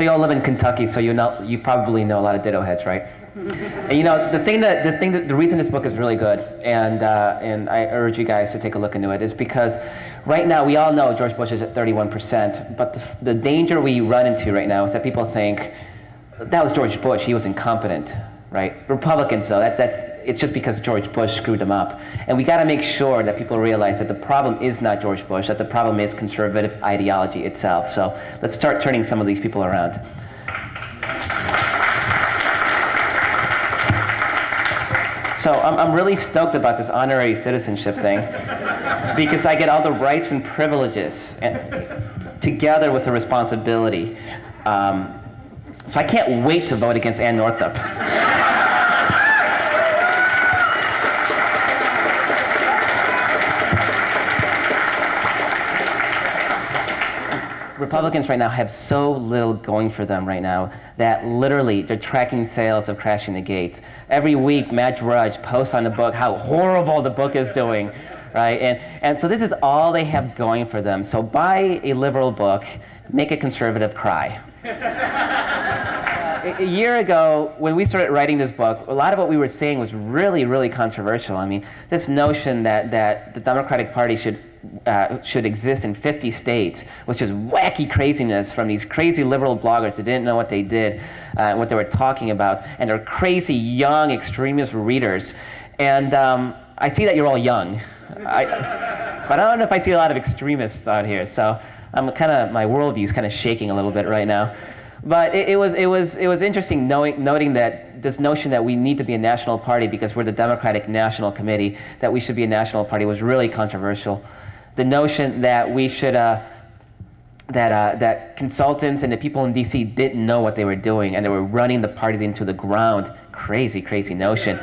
So you all live in Kentucky, so you probably know a lot of ditto heads, right? And you know, the reason this book is really good, and I urge you guys to take a look into it, is because right now we all know George Bush is at 31%, but the danger we run into right now is that people think that was George Bush, he was incompetent, right? Republicans, though, it's just because George Bush screwed them up. And we got to make sure that people realize that the problem is not George Bush, that the problem is conservative ideology itself. So let's start turning some of these people around. So I'm really stoked about this honorary citizenship thing because I get all the rights and privileges together with the responsibility. So I can't wait to vote against Ann Northup. Republicans right now have so little going for them right now that literally they're tracking sales of Crashing the Gates. Every week, Matt Drudge posts on the book how horrible the book is doing, right? And so this is all they have going for them. So buy a liberal book, make a conservative cry. A year ago, when we started writing this book, a lot of what we were saying was really, really controversial. I mean, this notion that the Democratic Party should exist in 50 states, which is wacky craziness from these crazy liberal bloggers who didn't know what they did, what they were talking about, and they're crazy young extremist readers. And I see that you're all young, but I don't know if I see a lot of extremists out here. So my worldview is kind of shaking a little bit right now. But it was interesting noting that this notion that we need to be a national party because we're the Democratic National Committee, that we should be a national party was really controversial. The notion that we should that consultants and the people in D.C. didn't know what they were doing and they were running the party into the ground. Crazy, crazy notion.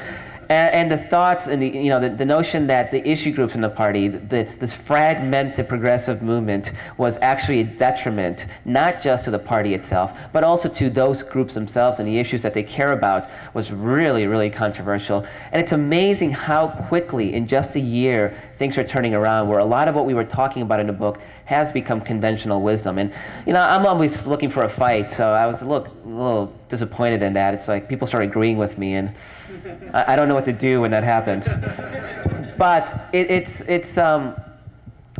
And the thoughts and the notion that the issue groups in the party, this fragmented progressive movement, was actually a detriment, not just to the party itself, but also to those groups themselves and the issues that they care about, was really, really controversial. And it's amazing how quickly, in just a year, things are turning around, where a lot of what we were talking about in the book has become conventional wisdom. And I'm always looking for a fight, so I was a little disappointed in that. It's like people start agreeing with me, and I don't know what to do when that happens. But it's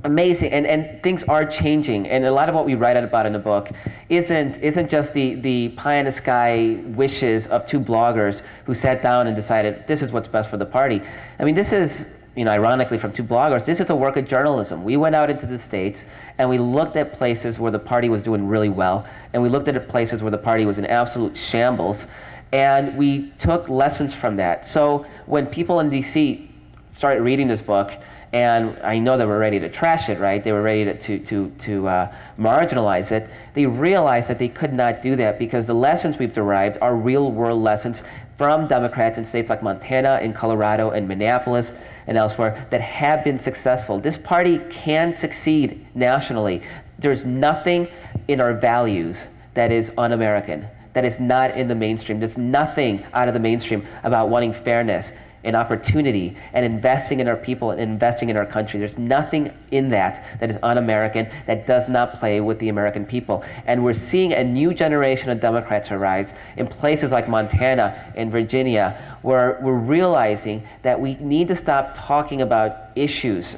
amazing, and things are changing. And a lot of what we write about in the book isn't just the pie in the sky wishes of two bloggers who sat down and decided this is what's best for the party. I mean, this is, ironically from two bloggers, this is a work of journalism. We went out into the states and we looked at places where the party was doing really well, and we looked at places where the party was in absolute shambles, and we took lessons from that. So when people in DC started reading this book, and I know they were ready to trash it, right? They were ready to marginalize it. They realized that they could not do that because the lessons we've derived are real-world lessons from Democrats in states like Montana and Colorado and Minneapolis and elsewhere that have been successful. This party can succeed nationally. There's nothing in our values that is un-American, that is not in the mainstream. There's nothing out of the mainstream about wanting fairness and opportunity and investing in our people and investing in our country. There's nothing in that is un-American, that does not play with the American people. And we're seeing a new generation of Democrats arise in places like Montana and Virginia, where we're realizing that we need to stop talking about issues.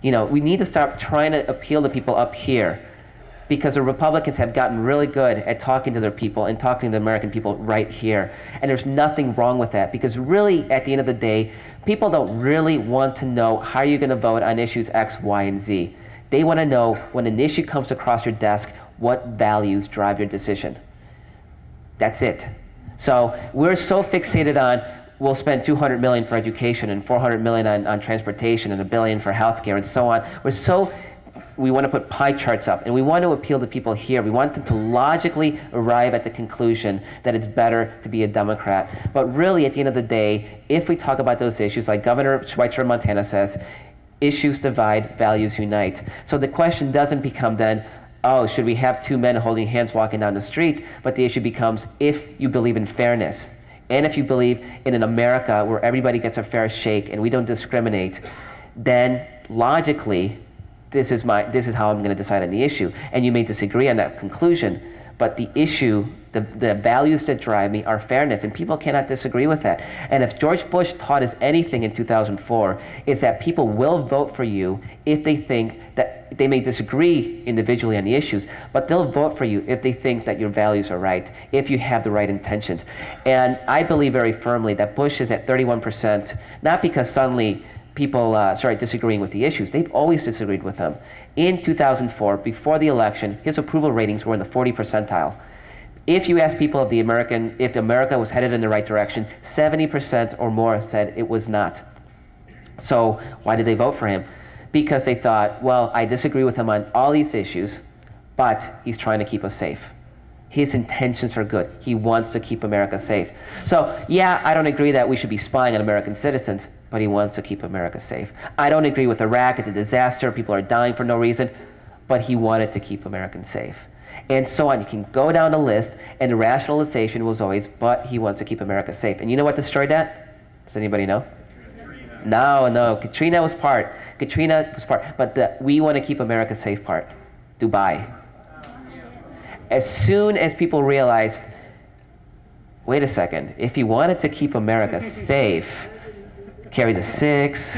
We need to stop trying to appeal to people up here, because the Republicans have gotten really good at talking to their people and talking to the American people right here. And there's nothing wrong with that, because really, at the end of the day, people don't really want to know how you're going to vote on issues X, Y, and Z. They want to know, when an issue comes across your desk, what values drive your decision. That's it. So we're so fixated on, we'll spend $200 million for education and $400 million on transportation and $1 billion for healthcare and so on. We want to put pie charts up, and we want to appeal to people here. We want them to logically arrive at the conclusion that it's better to be a Democrat. But really, at the end of the day, if we talk about those issues, like Governor Schweitzer of Montana says, issues divide, values unite. So the question doesn't become then, oh, should we have two men holding hands walking down the street? But the issue becomes, if you believe in fairness, and if you believe in an America where everybody gets a fair shake and we don't discriminate, then logically, this is how I'm going to decide on the issue. And you may disagree on that conclusion, But the issue, the values that drive me are fairness, and people cannot disagree with that. And if George Bush taught us anything in 2004, it's that people will vote for you if they think that they may disagree individually on the issues, but they'll vote for you if they think that your values are right, if you have the right intentions. And I believe very firmly that Bush is at 31%, not because suddenly people started disagreeing with the issues. They've always disagreed with them. In 2004, before the election, his approval ratings were in the 40 percentile. If you ask people if America was headed in the right direction, 70% or more said it was not. So why did they vote for him? Because they thought, well, I disagree with him on all these issues, but he's trying to keep us safe. His intentions are good. He wants to keep America safe. So yeah, I don't agree that we should be spying on American citizens, but he wants to keep America safe. I don't agree with Iraq. It's a disaster. People are dying for no reason, but he wanted to keep Americans safe. And so on. You can go down the list, and the rationalization was always, but he wants to keep America safe. And you know what destroyed that? Does anybody know? No. Katrina was part. But the we want to keep America safe part. Dubai. As soon as people realized, wait a second, if you wanted to keep America safe, carry the 6,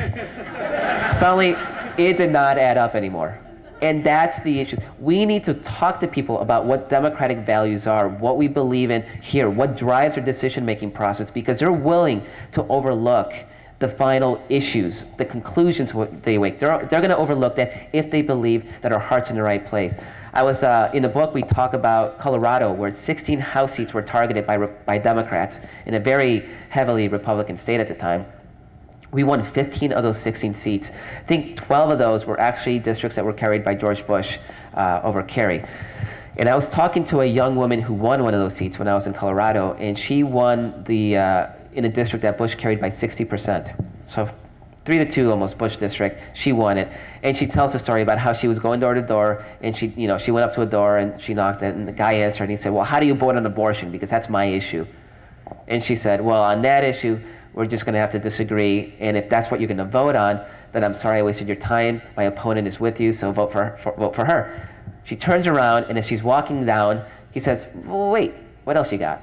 suddenly it did not add up anymore. And that's the issue. We need to talk to people about what democratic values are, what we believe in here, what drives their decision-making process, because they're willing to overlook the final issues, the conclusions they make. They're going to overlook that if they believe that our heart's in the right place. I was, in the book, we talk about Colorado, where 16 House seats were targeted by Democrats in a very heavily Republican state at the time. We won 15 of those 16 seats. I think 12 of those were actually districts that were carried by George Bush over Kerry. And I was talking to a young woman who won one of those seats when I was in Colorado, and she won in a district that Bush carried by 60%. So 3-2 almost Bush district, she won it. And she tells the story about how she was going door to door, and she went up to a door and she knocked it, and the guy answered, and he said, well, how do you vote on abortion? Because that's my issue. And she said, well, on that issue, we're just going to have to disagree, and if that's what you're going to vote on, then I'm sorry I wasted your time. My opponent is with you, so vote for her. She turns around, and as she's walking down, he says, well, wait, what else you got?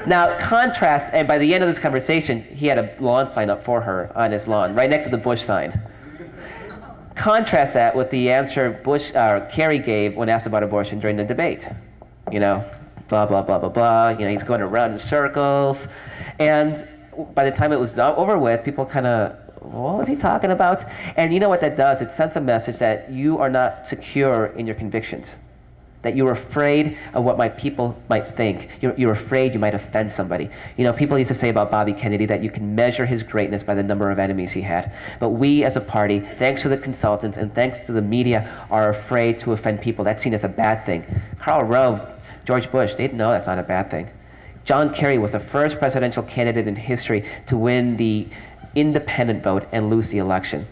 Now, contrast, and by the end of this conversation, he had a lawn sign up for her on his lawn, right next to the Bush sign. Contrast that with the answer Kerry gave when asked about abortion during the debate. Blah, blah, blah, blah, blah. He's going around in circles. And by the time it was over with, people kind of, what was he talking about? And you know what that does? It sends a message that you are not secure in your convictions, that you're afraid of what people might think. You're afraid you might offend somebody. People used to say about Bobby Kennedy that you can measure his greatness by the number of enemies he had. But we as a party, thanks to the consultants and thanks to the media, are afraid to offend people. That's seen as a bad thing. Karl Rove, George Bush, they didn't know that's not a bad thing. John Kerry was the first presidential candidate in history to win the independent vote and lose the election.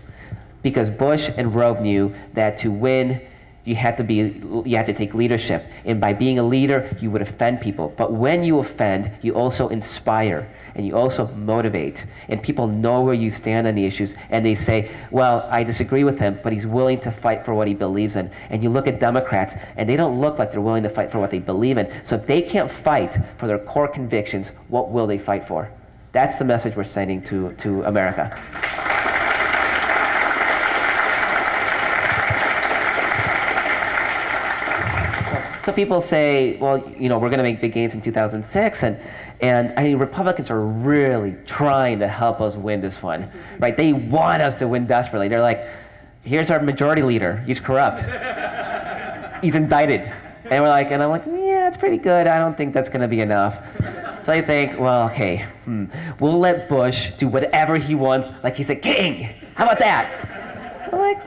Because Bush and Rove knew that to win, you had to take leadership. And by being a leader, you would offend people. But when you offend, you also inspire and you also motivate. And people know where you stand on the issues, and they say, well, I disagree with him, but he's willing to fight for what he believes in. And you look at Democrats, and they don't look like they're willing to fight for what they believe in. So if they can't fight for their core convictions, what will they fight for? That's the message we're sending to America. So people say, well, we're going to make big gains in 2006, and I mean, Republicans are really trying to help us win this one, right? They want us to win desperately. They're like, here's our majority leader. He's corrupt. He's indicted. And I'm like, yeah, it's pretty good. I don't think that's going to be enough. So I think, well, okay, we'll let Bush do whatever he wants, like he's a king. How about that? I'm like,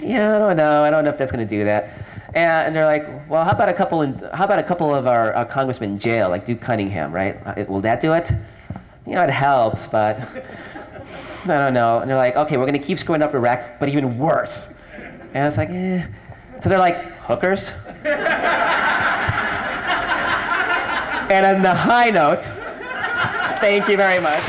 yeah, I don't know. I don't know if that's going to do that. And they're like, well, how about a couple of our congressmen in jail, like Duke Cunningham, right? Will that do it? It helps, but I don't know. And they're like, okay, we're going to keep screwing up Iraq, but even worse. And it's like, eh. So they're like, hookers? And on the high note, thank you very much.